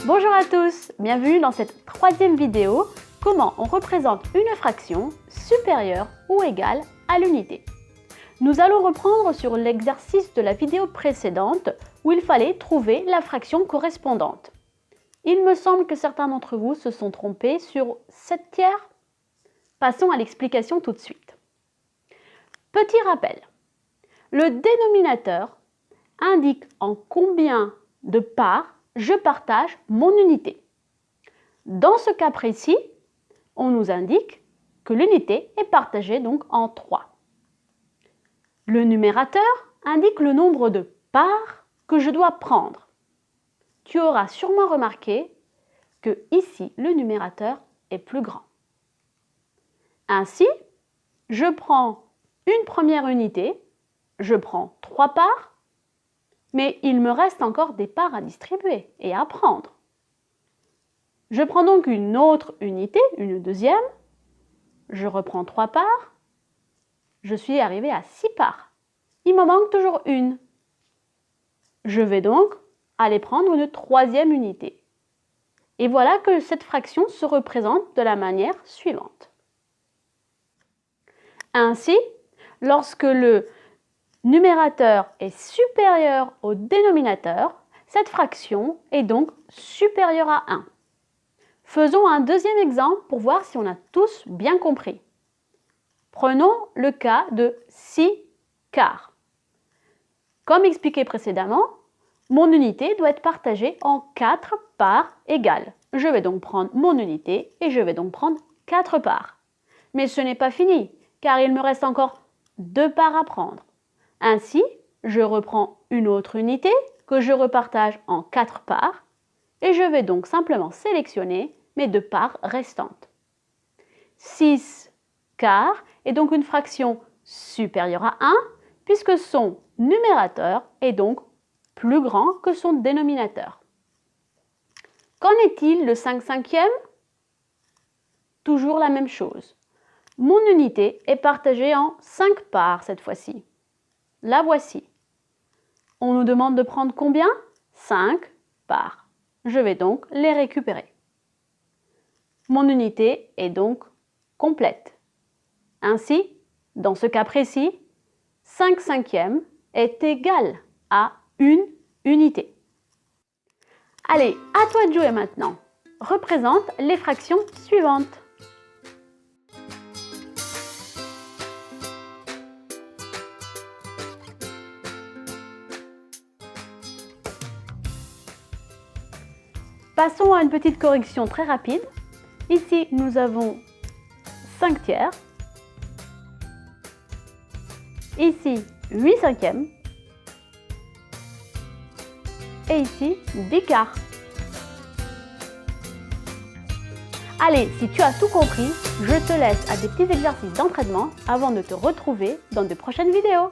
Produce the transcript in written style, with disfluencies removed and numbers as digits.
Bonjour à tous, bienvenue dans cette troisième vidéo, comment on représente une fraction supérieure ou égale à l'unité. Nous allons reprendre sur l'exercice de la vidéo précédente où il fallait trouver la fraction correspondante. Il me semble que certains d'entre vous se sont trompés sur 7/3. Passons à l'explication tout de suite. Petit rappel, le dénominateur indique en combien de parts je partage mon unité. Dans ce cas précis, on nous indique que l'unité est partagée donc en 3. Le numérateur indique le nombre de parts que je dois prendre. Tu auras sûrement remarqué que ici, le numérateur est plus grand. Ainsi, je prends une première unité, je prends 3 parts, mais il me reste encore des parts à distribuer et à prendre. Je prends donc une autre unité, une deuxième, je reprends 3 parts, je suis arrivé à 6 parts. Il m'en manque toujours une. Je vais donc aller prendre une troisième unité. Et voilà que cette fraction se représente de la manière suivante. Ainsi, lorsque le numérateur est supérieur au dénominateur, cette fraction est donc supérieure à 1. Faisons un deuxième exemple pour voir si on a tous bien compris. Prenons le cas de 6/4. Comme expliqué précédemment, mon unité doit être partagée en 4 parts égales. Je vais donc prendre mon unité et je vais donc prendre 4 parts. Mais ce n'est pas fini, car il me reste encore 2 parts à prendre. Ainsi, je reprends une autre unité que je repartage en 4 parts et je vais donc simplement sélectionner mes 2 parts restantes. 6/4 est donc une fraction supérieure à 1 puisque son numérateur est donc plus grand que son dénominateur. Qu'en est-il de 5/5? Toujours la même chose. Mon unité est partagée en 5 parts cette fois-ci. La voici. On nous demande de prendre combien? 5 parts. Je vais donc les récupérer. Mon unité est donc complète. Ainsi, dans ce cas précis, 5/5 est égal à une unité. Allez, à toi de jouer maintenant. Représente les fractions suivantes. Passons à une petite correction très rapide. Ici, nous avons 5/3. Ici, 8/5. Et ici, 10/4. Allez, si tu as tout compris, je te laisse à des petits exercices d'entraînement avant de te retrouver dans de prochaines vidéos.